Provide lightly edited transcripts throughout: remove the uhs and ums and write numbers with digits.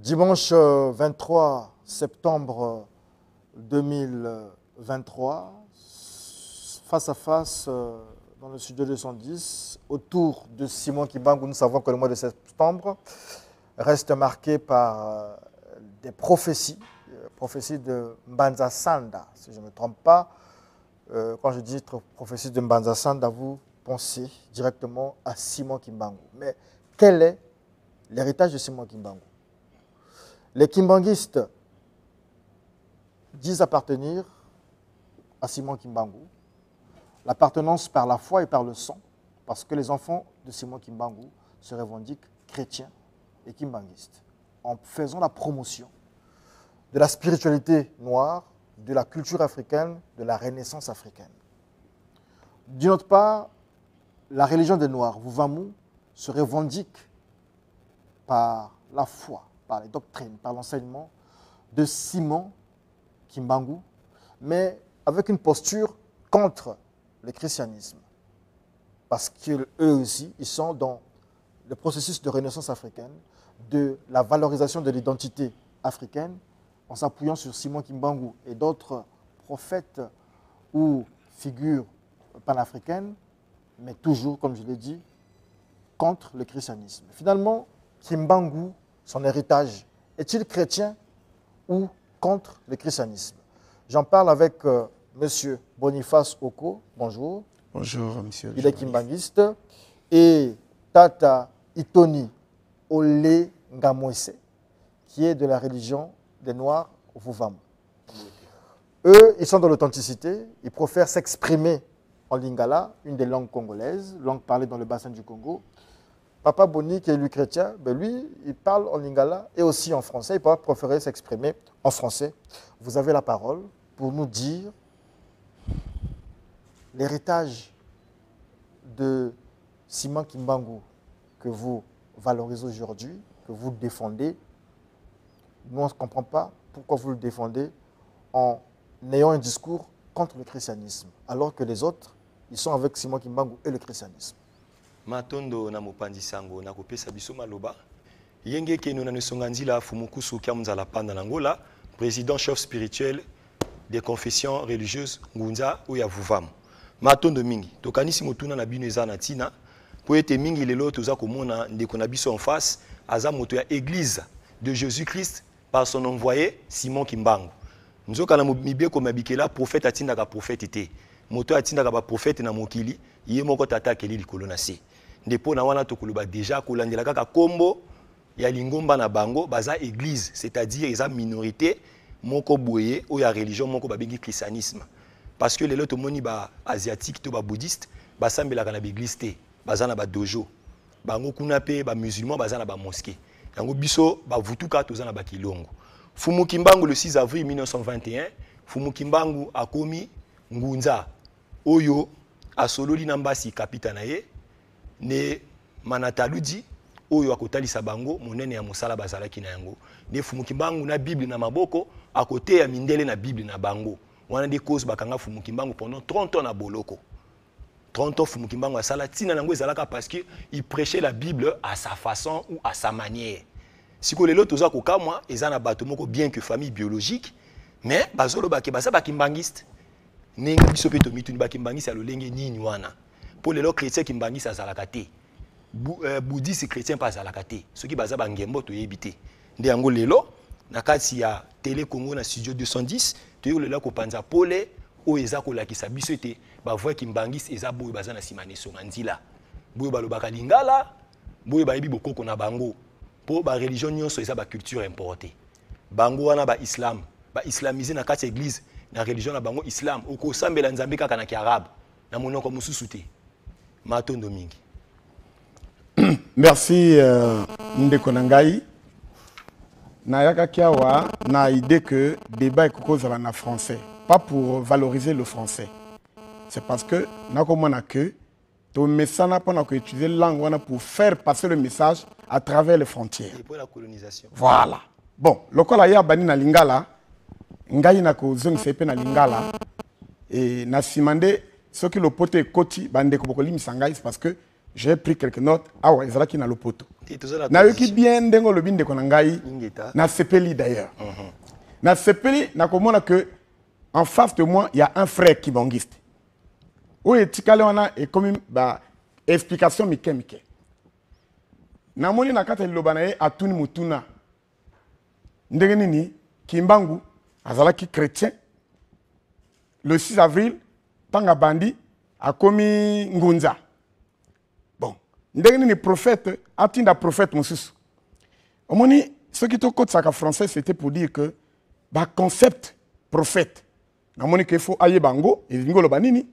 Dimanche 23 septembre 2023, face à face dans le studio 210, autour de Simon Kimbangu, nous savons que le mois de septembre reste marqué par des prophéties de Mbanza Sanda, si je ne me trompe pas. Quand je dis prophétie de Mbanza Sanda, vous pensez directement à Simon Kimbangu. Mais quel est l'héritage de Simon Kimbangu? Les Kimbanguistes disent appartenir à Simon Kimbangu, l'appartenance par la foi et par le sang, parce que les enfants de Simon Kimbangu se revendiquent chrétiens et kimbanguistes, en faisant la promotion de la spiritualité noire, de la culture africaine, de la renaissance africaine. D'une autre part, la religion des Noirs, Vuvamu, se revendique par la foi, par les doctrines, par l'enseignement de Simon Kimbangu, mais avec une posture contre le christianisme. Parce qu'eux aussi, ils sont dans le processus de renaissance africaine, de la valorisation de l'identité africaine, en s'appuyant sur Simon Kimbangu et d'autres prophètes ou figures panafricaines, mais toujours, comme je l'ai dit, contre le christianisme. Finalement, Kimbangu, son héritage, est-il chrétien ou contre le christianisme? J'en parle avec M. Boniface Oko. Bonjour. Bonjour, monsieur. Il est kimbanguiste. Et Tata Itoni Ole Ngamwese, qui est de la religion des Noirs au Vuvamu. Eux, ils sont dans l'authenticité. Ils préfèrent s'exprimer en lingala, une des langues congolaises, langue parlée dans le bassin du Congo. Papa Boni, qui est lui chrétien, ben lui, il parle en lingala et aussi en français. Il peut préférer s'exprimer en français. Vous avez la parole pour nous dire l'héritage de Simon Kimbangu que vous valorisez aujourd'hui, que vous défendez. Nous, on ne comprend pas pourquoi vous le défendez en ayant un discours contre le christianisme, alors que les autres, ils sont avec Simon Kimbangu et le christianisme. Matondo na mopandi sango na kopesa biso maloba yenge ke nona nesonganzila fumukusu kiamza la panda nangola président chef spirituel des confessions religieuses ngunza oya Vuvamu matondo mingi tokanisi motuna na bino eza na tina po ete mingi lelo toza komona ndeko na biso en face aza moto ya église de Jésus-Christ par son envoyé Simon Kimbangu nzoka na mibeko mabikela prophète atindaka prophète te moto atindaka ba prophète na mokili ye moko tata keli likolo na se ndepo na wana tokoloba déjà kolandela kaka kombo ya lingomba na bango baza église c'est-à-dire eza minorité moko boye o ya religion moko babengi christianisme parce que lelo tomoni ba asiatique to ba bouddhiste basambelaka na église te baza na ba dojo bango kuna pe ba musulman baza na ba mosquée yango biso ba vutuka toza na ba kilongo Fumu Kimbangu le 6 avril 1921 Fumu Kimbangu akomi ngunza oyo asololi na mbasi kapitana ye ne manataludi oyo akotalisa bango monene ya mosala bazalaki na yango ne Fumu Kimbangu na Bible na maboko akote ya mindele na Bible na bango wana de cause bakanga Fumu Kimbangu pendant 30 ans na boloko 30 ans Fumu Kimbangu asala tina nango ezalaka parce que il prêchait la Bible à sa façon ou à sa manière siko lelo toza kokamwa eza na bato moko bien que famille biologique mais bazolo bake basa bakimbangiste nenga biso pe tomitu ni bakimbangisi alolenge nini wana pour lelo chrétien kimbangisi azalaka te bouddhiste chrétien pas azalaka te soki baza bangembo toyebi te nde yango lelo na kati ya télé Congo na studio 210 toyo lelo kopanza pole o eza kolakisa biso ete bavoye kimbangisi eza boyo baza na sima nesonga nzila boyo balobaka lingala boyo bayebi bokoko na bango po ba religion nyonso eza ba culture importée bango wana ba islam ba islamiser na kati église na religion na bango islam oko sambela nzambe kaka na kiarabe na monoko mususu te matondo mingi. Merci ndeko nangai na yaka kiawa na idée que débat ekokozala na français pas pour valoriser le français c'est parce que nakomona que to mesana pona ko utiliser langue wana pour faire passer le message à travers les frontières et pour la colonisation voilà bon lokola ya bani na lingala ngai na ko zongisa pe na lingala et na simande soki lopoto ekoti bande ko bokoli misangai parce que j'ai pris quelques notes awa ezalaki na lopoto nayoki bien ndengo lobi ndeko na ngai na sepeli d'ailleurs na sepeli nakomona que en face de moi il y a un frère kimbangiste oyo etikale wana ekomi ba explication mike namoni na kati ya liloba na ye atuni mutuna ndenge nini Kimbangu azalaki chrétien le 6 avril tanga bandi akomi ngunza. Bon, ndenge nini prophète atinda prophète mosusu. Omoni ce qui to code saka français c'était pour dire que ba concept prophète. Namoni que faut aye bango et ngolo banini.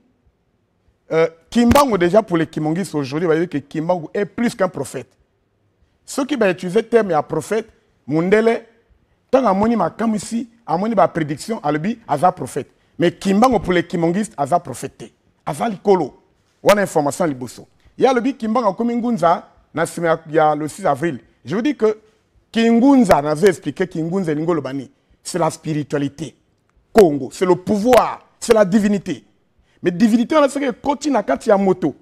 Kimbangu déjà pour les Kimongistes aujourd'hui va dire que Kimbangu est plus qu'un prophète. Ceux qui va utiliser le terme à prophète mundele tant amoni makam ici amoni ba prédiction albi aza prophète. Mais Kimbangu pour les Kimongistes aza prophète. Aza likolo. Wana information liboso. Il y a le bi Kimbangu comme Ngunza na ya le 6 avril. Je vous dis que Kingunza n'a pas expliqué Kingunza lingolo bani. C'est la spiritualité. Congo, c'est le pouvoir, c'est la divinité. Mais divinité on a ce que continue na kati ya moto.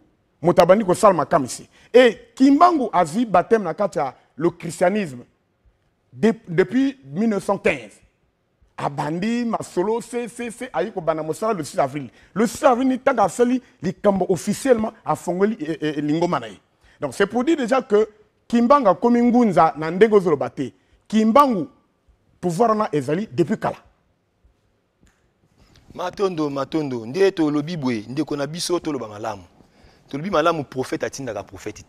Motabandi ko salma kam ici. Et Kimbangu a vu baptême na kati ya le christianisme depuis 1915. Abandi masolo c'est ayiko bana mosala le 6 avril. Le 6 avril ni tanga sali likambo officiellement a fongoli lingoma na ye. Donc c'est pour dire déjà que Kimbangu a komi ngunza na ndenge zolobate. Kimbangu pouvoir na ezali depuis kala. Matondo nde to lobi boye nde kona biso to loba malamu. To lobi malamu prophète atinda ka prophète.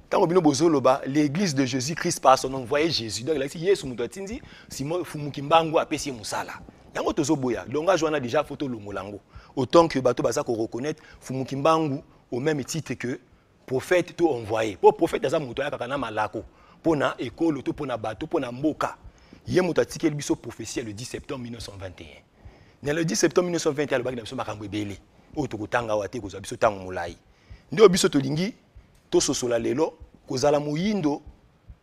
Tant bino bozoloba l'église de Jésus-Christ par son nom voyez Jésus. Donc il a dit Yesu muto atindi simo fumu Kimbangu apesi musala. Yango tozo boya. Langage wana déjà photo longolango. Autant que bato baza ko reconnaître fumu Kimbangu au même titre que prophète to envoyé. Pour prophète aza muto ya kakana malako. Pona école to pona bato pona mboka. Ye muto atike biso prophétie le 10 septembre 1921. Dans le 10 septembre 1921, le bac de makambo ebele. O to kotanga wate ko biso tango molai. Nde biso to lingi to sosola lelo kozala moyindo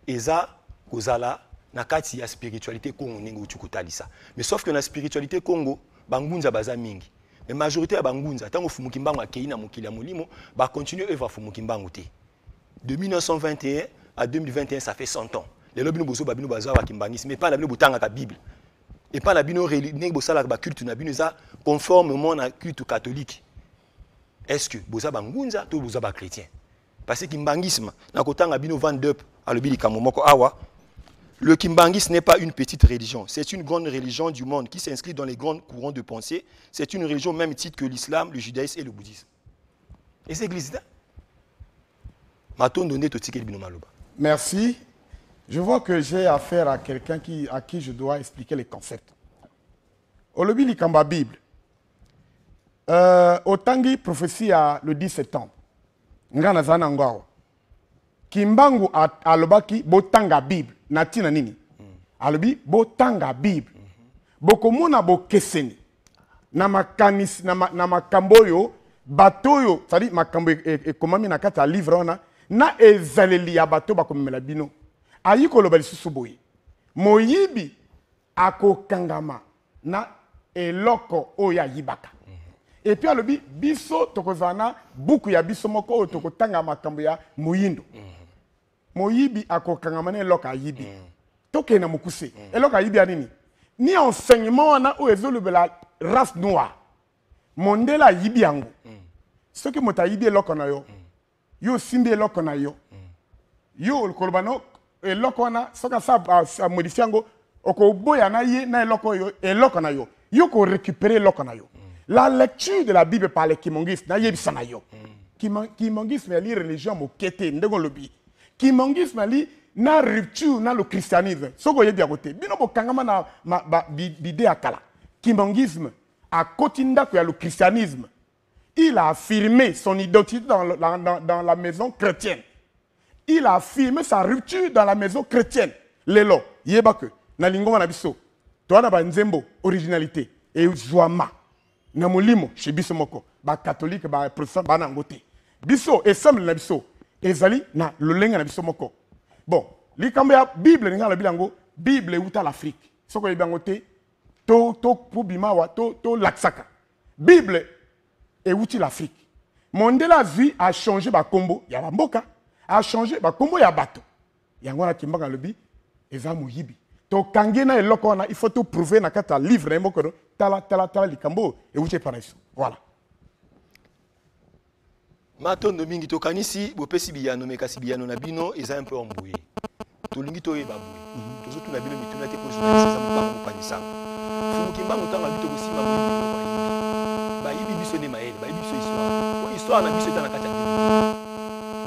eza kozala na kati ya spiritualité Congo ningo utukutalisa. Mais sauf que na spiritualité Congo bangunza baza mingi. Mais majorité ya bangunza tango fumu Kimbangu akei na mokili ya molimo ba continuer œuvre fumu Kimbangu te. De 1921 à 2021 ça fait 100 ans. Lelo bino bozo babino baza wa kimbangisme mais pas na bino botanga ka Bible. Et pas la bino religion bosala ba culte na bino za conformément na culte catholique. Est-ce que boza bangunza to boza ba chrétien? Parce que kimbangisme na kotanga bino vendeup alobi likamomoko awa. Le kimbangisme n'est pas une petite religion, c'est une grande religion du monde qui s'inscrit dans les grands courants de pensée. C'est une religion même titre que l'islam, le judaïsme et le bouddhisme. Et c'est l'église là. Matondo nde to tikeli bino maloba. Merci. Je vois que j'ai affaire à quelqu'un à qui je dois expliquer les concepts. Olobi likamba Bible. Otangi prophétie le 10 septembre. Ngana zana ngao. Kimbangu alobaki botanga Bible. Natina nini? Alobi botanga Bible. Bokomona bokeseni. Na makanis na makamboyo batoyo, c'est-à-dire makambo ekomami na kata livre ona na ezaleli ya bato bakomela bino. Ayiko lobali susuboyi. Moyibi akokangama na eloko oya yibaka. Et puis alobi biso tokozana buku ya biso moko tokotanga makambo ya moyindo. Moyibi akokangama na eloko ayibi. Toke na mukuse. Eloko ayibi anini? Ni enseignement wana o ezolobela race noire. Mondela yibi yango. Ce que mota yibi eloko na yo. Yo simbi eloko na yo. Yo kolobano eloko wana soka sa modifiango oko boya na ye na eloko na yo yo ko récupérer eloko na yo. La lecture de la Bible par les Kimongistes na yebisa na yo. Kimongisme ali religion mokete ndego lobi. Kimongisme ali na rupture na le christianisme. Soko yebi à côté. Bino bokangama na bide akala. Kimongisme a kotinda ko ya le christianisme. Il a affirmé son identité dans la maison chrétienne. Il a affirmé sa rupture dans la maison chrétienne. Lelo, yebake, na lingoma na biso. Toana ba nzembo, originalité. Et Zouama, na molimo, chez biso moko. Ba catholique, ba protestant, ba na ngote. Biso, ensemble na biso. Ezali, na lolenga na biso moko. Bon, likambo ya Bible, nga la bilango, Bible euta l'Afrique. Soko yebangote, to pubimawa, to laksaka. Bible euti l'Afrique. Mondela vie a changé ba combo, ya ba mboka. A changé ba kombo ya bato yango wana kimbanga lobi eza moyibi to kangena eloko wana il faut tout prouver na kata livre na moko tala likambo et uche paraiso voilà matondo mingi to kanisi bopesi biyano mekasi biyano na bino eza un peu embrouillé to lingi to yeba boué to zotu na bino mituna te ko journaliste za mpango panisa fumu kimbango tanga bito kosima moyibi ba yibi biso ne maele ba yibi biso histoire na biso tana kata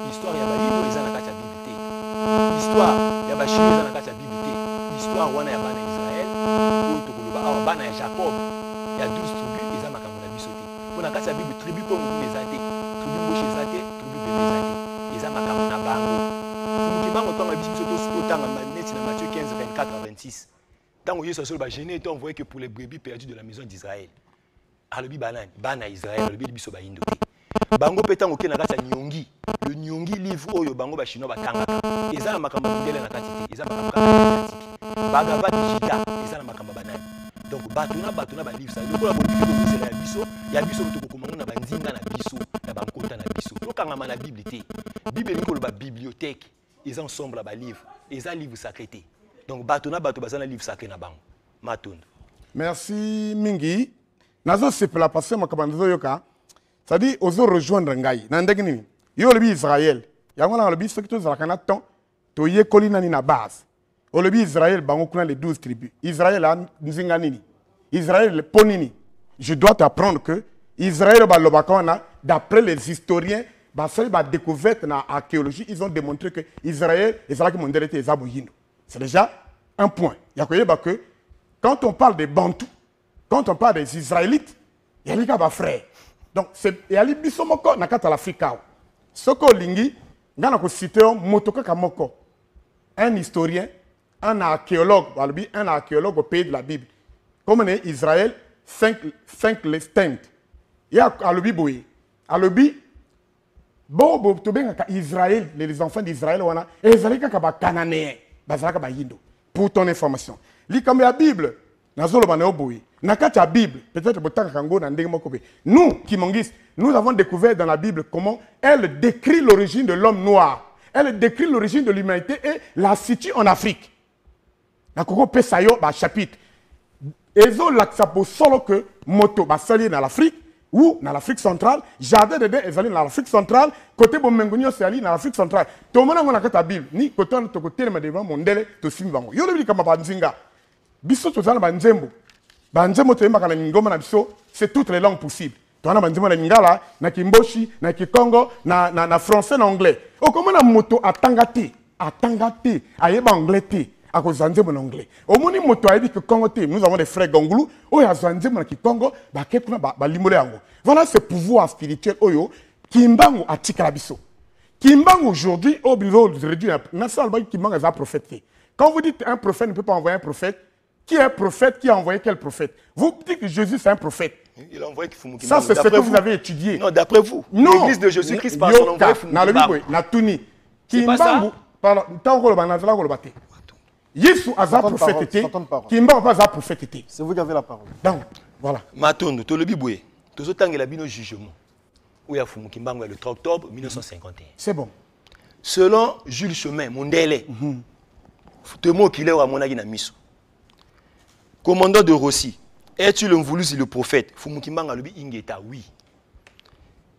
histoire ya bayindo eza na kata bible te histoire ya bashiri eza na kata bible te histoire wana ya bana Israël oyo tokoloba awa bana ya Jacob ya 12 tribus eza makambo na biso te pona kata bible tribu ko mu eza te tribu mboshi eza te tribu bebe eza te eza makambo na bango fumu tanga biso to tanga maneti na Matthieu 15 24 à 26 tango Yesu asolo ba gêné était envoyé que pour les brebis perdues de la maison d'Israël alobi banani bana Israël alobi biso bayindo te bango petango ke na kati ya nyongi le nyongi livre oyo bango ba chinois batangaka eza na makambo ndele na kati te eza makambo kaka bagava digita eza na makambo banani donc bato na ba livre ça lokola bo biso ya biso to kokomanga na banzinga na biso na bankota na biso to kangama na bible te bible ni ko ba bibliothèque eza ensemble ba livre eza livre sacré te donc bato bazana livre sacré na bango matondo merci mingi nazo sepela passer makambo yoka. C'est-à-dire, ozo rejoindre ngai. Nandegi nini? Yo lebi Israël. Yango na lebi ce que tu zalaka na temps, to ye kolina ni na base. O lebi Israël bango kuna les 12 tribus. Israël a nzinga nini? Israël ponini. Je dois t'apprendre que Israël ba lobakona d'après les historiens, ba sel ba découverte na archéologie, ils ont démontré que Israël ezalaki mondelete ezabo yindo. C'est déjà un point. Yakoye ba que quand on parle des Bantous, quand on parle des Israélites, il y a les gars frères. Donc, c'est yali bisomoko na kata l'Afrique. Soko lingi, ngana ko citer motoka kamoko. Un historien, un archéologue au pays de la Bible. Comme on est Israël, 5 lestent. Ya alobi boy. Alobi bo to benga Israël, les enfants d'Israël wana, ezalika ka ba cananéen, bazalaka ba yindo. Pour ton information. Li comme la Bible, nazolo bana boy. Nakata Bible, peut-être nous, Kimongis, nous avons découvert dans la Bible comment elle décrit l'origine de l'homme noir. Elle décrit l'origine de l'humanité et la situe en Afrique. Nakoko Pesayo, chapitre. Ezo laksapo solo que moto basali dans l'Afrique ou dans l'Afrique centrale, jardin de Dén ezali dans l'Afrique centrale, côté Bomengonio c'est ali dans l'Afrique centrale. Tout le monde a nakata Bible, ni côté on to côté me devant mondele to simbango. Yo lebi kama banzinga. Biso to zana banzembo. C'est toutes les langues possibles. Tu as na lingala, na kimboshi, na kikongo, na français, na anglais. Oh, comment na moto atangate, ayeba anglais te, à cause zanzemo na anglais. Au moni moto a dit que Congo te, nous avons des frères Gongulu, oh ya zanzemo na kikongo, ba kepuna ba limole yango. Voilà ce pouvoir spirituel oyo kimbangu atikala biso. Kimbangu aujourd'hui au bureau réduit na salba kimbangu est un prophète. Quand vous dites un prophète ne peut pas envoyer un prophète. Qui est prophète? Qui a envoyé quel prophète? Vous dites que Jésus c'est un prophète. Il a envoyé Kifumu. Ça c'est ce que vous avez étudié. Non, d'après vous. L'église de Jésus-Christ par son envoyé Kifumu. Natuni. C'est pas ça. Yesu a un prophète été. Kimbangu pas un prophète été. C'est vous qui avez la parole. Donc, voilà. Matondo, to lebi boye. To zotangela bino jugement. Oya Fumu Kimbangu le 3 octobre 1951. C'est bon. Selon Jules Chemin, Mondele. Temo qu'il est à monagi na miso. Commandant de Rossi, es-tu le Mvuluzi le prophète? Fumukimbanga lobi ingeta, oui.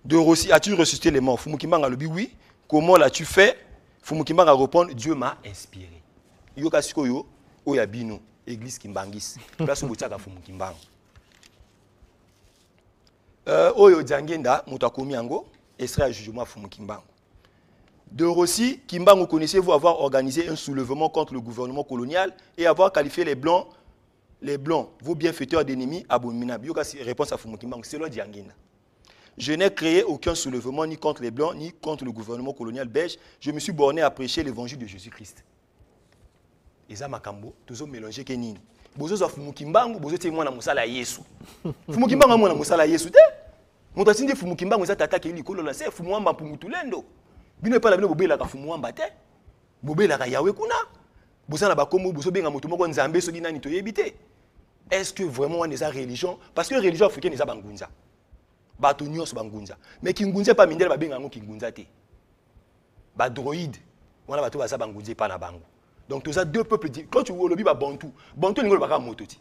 De Rossi, as-tu ressuscité les morts? Fumukimbanga lobi, oui. Comment l'as-tu fait? Fumukimbanga répond, Dieu m'a inspiré. Yoka sikoyo, oyabino, église Kimbangis. Place Mboutiaka Fumukimbanga. Oyo Djangenda, Moutakomi Ango, extrait à jugement Fumukimbanga. De Rossi, Kimbango, connaissez-vous avoir organisé un soulèvement contre le gouvernement colonial et avoir qualifié les Blancs, vos bienfaiteurs d'ennemis abominables? Réponse à Fumukimbang, c'est le Djangina. Je n'ai créé aucun soulèvement ni contre les Blancs, ni contre le gouvernement colonial belge. Je me suis borné à prêcher l'évangile de Jésus-Christ. Et ça, Makambo, tous ont mélangé Kenini. Bozo za Fumukimbang, bozo te mwana musala Yesu. Fumukimbang mwana musala Yesu te. Motatinde Fumukimbang za tata ke likolo la se Fumuamba pumutulendo. Bino pa la bino bobela ka Fumuamba te. Bobela ka Yahweh kuna. Bozo na bakomo bozo benga mutu moko nzambe so dinani to yebite. Est-ce que vraiment on est à religion? Parce que la religion africaine est à Bangunza. Batonio sur Bangunza. Mais Kingunza pas mindel ba benga ngo Kingunza te. Ba droïde. On a bateau à Bangoudi pas na bango. Donc tous ça deux peuples quand tu vois le biba Bantu, Bantu n'ingolo pas moto ti.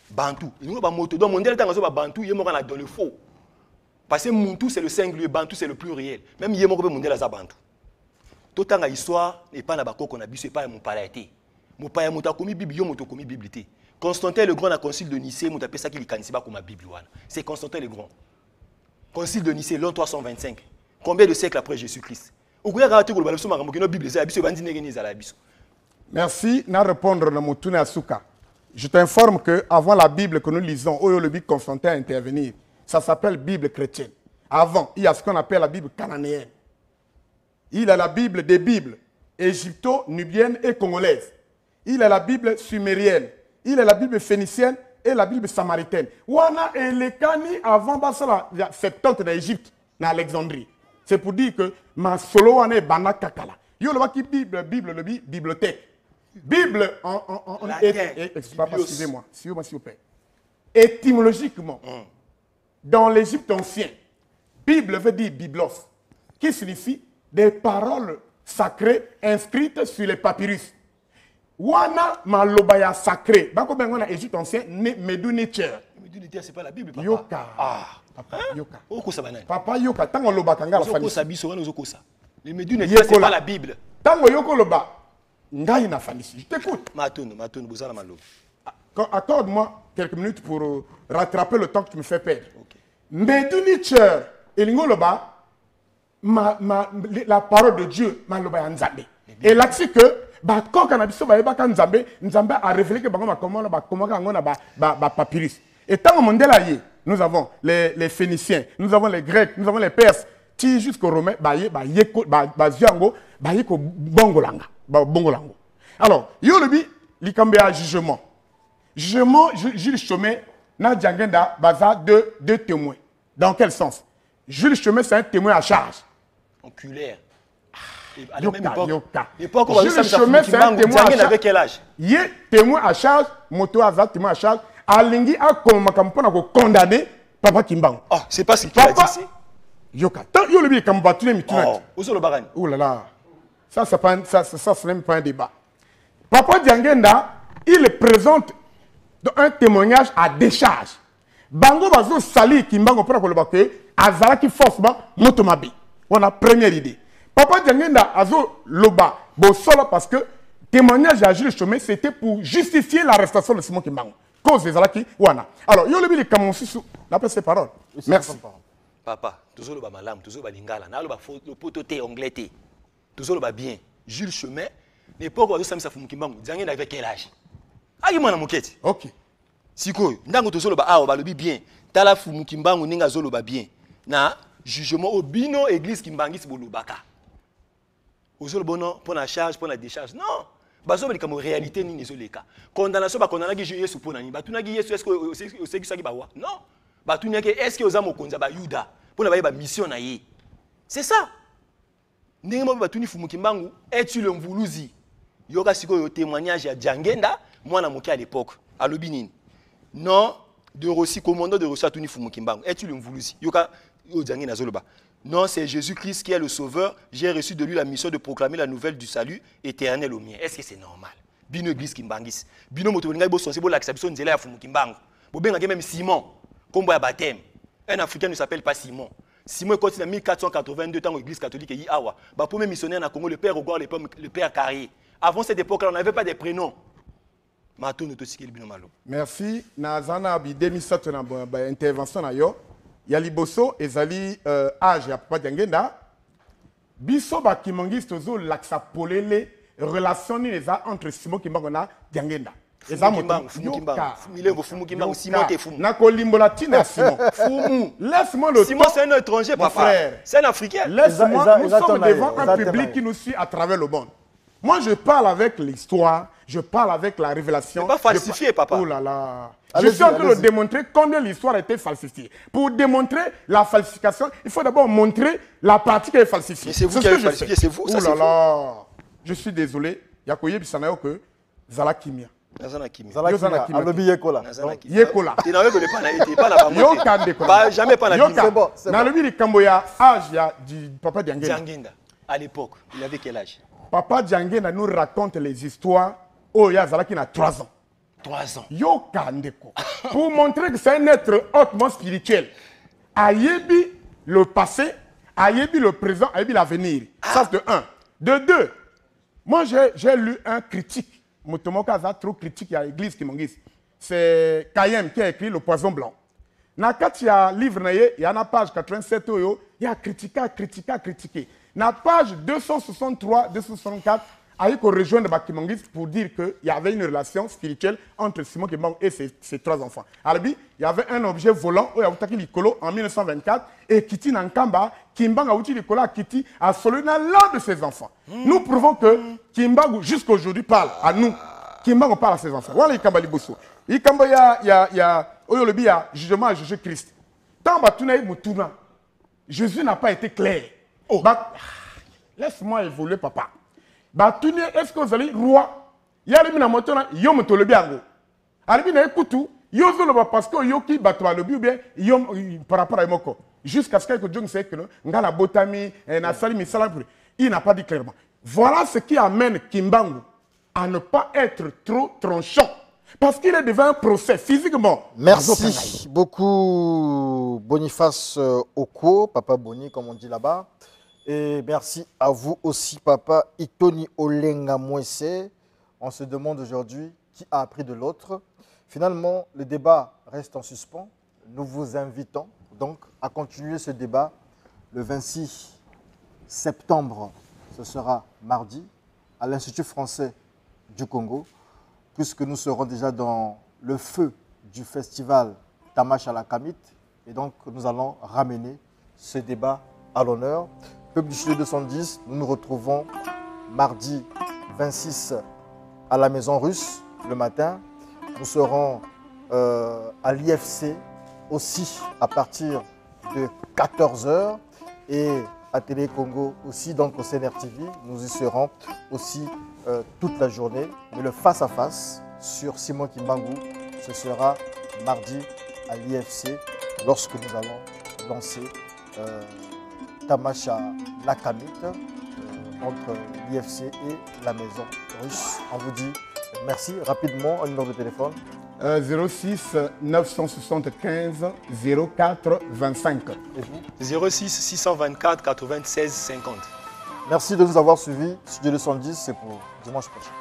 Bantu, n'ingolo pas moto. Donc mondial tant que Bantu, il mora dans le faux. Parce que Muntu c'est le singulier, Bantu c'est le pluriel. Même il mora mondial à Bantu. Tout temps histoire n'est pas na bako qu'on a bu c'est pas mon paraité. Mon père mota komi Bible, yo moto komi Bible té. Constantin le Grand na concile de Nicée, mota appelle ça qu'il kanisi ba comme Bible wana. C'est Constantin le Grand. Concile de Nicée l'an 325. Combien de siècles après Jésus-Christ? Merci. Na répondre na Moutoune Asuka. Je t'informe que avant la Bible que nous lisons, où le Bible Constantin à intervenir, ça s'appelle Bible chrétienne. Avant, il y a ce qu'on appelle la Bible cananéenne. Il y a la Bible des Bibles, égypto-nubienne et congolaise. Il y a la Bible sumérienne. Il y a la Bible phénicienne et la Bible samaritaine. Wana et les cani avant Basala, 70 en Égypte, en Alexandrie. C'est pour dire que ma solo ane bana kakala. Yo le qui Bible, le bibliothèque. Bible excusez-moi, s'il vous plaît. Étymologiquement, dans l'Égypte ancien, Bible veut dire biblos, qui signifie des paroles sacrées inscrites sur les papyrus. Wana malobaya sacré. Bako bengo Égypte ancien Medunicher. Medunicher c'est pas la Bible papa. Yoka. Ah. Papa Yoka. Papa Yoka, tango loba kanga la famille. Les Medunicher c'est pas la Bible. Tango Yoko loba ngai na famille. Je t'écoute. Matono bozala malo. Accorde-moi quelques minutes pour rattraper le temps que tu me fais perdre. OK. Medunicher elingo loba la parole de Dieu maloba nzambe. Et là-dessus que quand on a dit que Nzambe a révélé que papyrus. Et tant que nous avons les Phéniciens, nous avons les Grecs, nous avons les Perses, jusqu'aux Romains, alors, Yolobi, l'Ikambe a jugement. Jugement, Jules Chomé, n'a Djangenda, baza deux témoins. Dans quel sens? Jules Chomé, c'est un témoin à charge. Oculaire. Yoka. Jules Chomé, c'est un témoin à charge. Avec quel âge? Il est témoin à charge, Moto Azat, témoin à charge. Alingi a condamné Papa Kimbangu. Oh, c'est pas ce qu'il a dit. Yoka. Tant que le Kambatu est oh, où sont le barani? Oh là là. Ça, c'est même pas un débat. Papa Djangenda, il présente un témoignage à décharge. Bango Bazo Sali Kimbangu pour le bac, Azalaki forcément Motomabi. On a première idée. Papa Djangenda Azo Loba, Bosolo parce que témoignage à Jules Chomé, c'était pour justifier l'arrestation de Simon Kimbangu. Cause des Alaki, Wana. Alors, yo le bi comme sous d'après ces paroles. Merci. Papa, toujours le ba malam, toujours le ba lingala, na le ba le pototé anglais. Toujours le ba bien. Jules Chemin, l'époque où Sam Safum Kimbangu, Djangenda avec quel âge? Aïe moi na moketi. OK. Siko, ndango toujours le ba ah ba le bi bien. Tala Fumu Kimbangu ninga zo le ba bien. Na jugement au bino église Kimbangis bolobaka. Ozo le bono pour la charge, pour la décharge. Non. Bazo bali comme réalité ni nezoleka. Condamnation ba condamna ki Yesu pour nani. Batuna ki Yesu est-ce que c'est ça qui ba wa? Non. Batuna ki est-ce que ozamo konza ba Yuda pour na ba mission na ye. C'est ça. Ndenge mo batuni Fumu Kimbangu es-tu le mvuluzi? Yoka siko yo témoignage ya Djangenda mwana moki à l'époque. Alobi nini? Non, de Rossi commandant de Rossi atuni Fumu Kimbangu. Es-tu le mvuluzi? Yoka yo Djangenda zoloba. Non, c'est Jésus-Christ qui est le sauveur. J'ai reçu de lui la mission de proclamer la nouvelle du salut éternel au mien. Est-ce que c'est normal? Bino église Kimbangis. Bino motobenga bo sonse bo la exception nzela ya Fumu Kimbangu. Bo benga même Simon, kombo ya baptême. Un Africain ne s'appelle pas Simon. Simon est continué en 1482 temps l'église catholique et Awa. Ba premier missionnaire na Congo le père Ogor le père Carrier. Avant cette époque-là, on n'avait pas de prénoms. Mato no tosiki bino malo. Merci. Na zana bi 2007 na intervention na yo. Yali boso ezali âge ya Papa Djangenda biso ba kimangis tozo laksa polele relation ni les entre Simon Kimbangu na Djangenda eza moto Fumu Kimbangu Simon te fumu na kolimbola tina Simon fumu laisse-moi le Simon c'est un étranger papa c'est un africain laisse-moi nous sommes devant un public qui nous suit à travers le monde. Moi je parle avec l'histoire, je parle avec la révélation. C'est pas falsifié papa. Oh là là. Je suis en train de démontrer combien l'histoire a été falsifiée. Pour démontrer la falsification, il faut d'abord montrer la partie qui est falsifiée. Mais c'est vous qui avez falsifié, c'est vous. Oh là là. Je suis désolé. Yakoye Bisanayo que Zala Kimia. Zala Kimia. Alobi Yekola. Yekola. Tu n'avais pas la Yoka pas jamais pas la c'est bon. Nalobi Kamboya âge du Papa Djangenda. Djangenda. À l'époque, il avait quel âge? Papa Djangena nous raconte les histoires. Oh, il y a qui a 3 ans. 3 ans. Yo Kandeko. Pour montrer que c'est un être hautement spirituel. Ayebi le passé, ayebi le présent, ayebi l'avenir. Ça c'est de 1. De 2, moi j'ai lu un critique. Motomoka a trop critique à l'église qui m'engage. C'est Kayem qui a écrit Le Poison Blanc. Dans le livre, il y a une page 87, il y a critiqué. Dans la page 263, 264, il y a rejoindre Bakimongis pour dire qu'il y avait une relation spirituelle entre Simon Kimbangu et ses 3 enfants. Alors, il y avait un objet volant au Yaoutaki Likolo en 1924 et Kiti Nankamba, Kimbangu a utilisé Likolo à Kiti a solena l'un de ses enfants. Nous prouvons que Kimbangu jusqu'à aujourd'hui parle à nous. Kimbangu parle à ses enfants. Voilà Ikamba Liboso. Ikamba il y a jugement à Jésus-Christ. Tant que Jésus n'a pas été clair. Oh. Laisse-moi évoluer, papa. Est-ce que vous allez roi? Il y a des gens qui ont le bien. Parce que yoki batwa le bien par rapport à Moko. Jusqu'à ce que Dieu sait que ngala botami na sali misala il n'a pas dit clairement. Voilà ce qui amène Kimbangu à ne pas être trop tranchant. Parce qu'il est devant un procès physiquement. Merci beaucoup Boniface Oko, Papa Boni comme on dit là-bas. Et merci à vous aussi, Papa Itoni Olenga Mwese. On se demande aujourd'hui qui a appris de l'autre. Finalement, le débat reste en suspens. Nous vous invitons donc à continuer ce débat le 26 septembre. Ce sera mardi à l'Institut français du Congo, puisque nous serons déjà dans le feu du festival Tamash à la Kamit. Et donc, nous allons ramener ce débat à l'honneur. Peuple du Studio 210, nous nous retrouvons mardi 26 à la Maison Russe le matin. Nous serons à l'IFC aussi à partir de 14 h et à Télé Congo aussi, donc au CNRTV. Nous y serons aussi toute la journée. Mais le face-à-face sur Simon Kimbangu, ce sera mardi à l'IFC lorsque nous allons lancer Tamacha la Kamit entre l'IFC et la Maison Russe. On vous dit merci. Rapidement, un numéro de téléphone. 06 975 04 25. 06 624 96 50. Merci de nous avoir suivis. Studio 210, c'est pour dimanche prochain.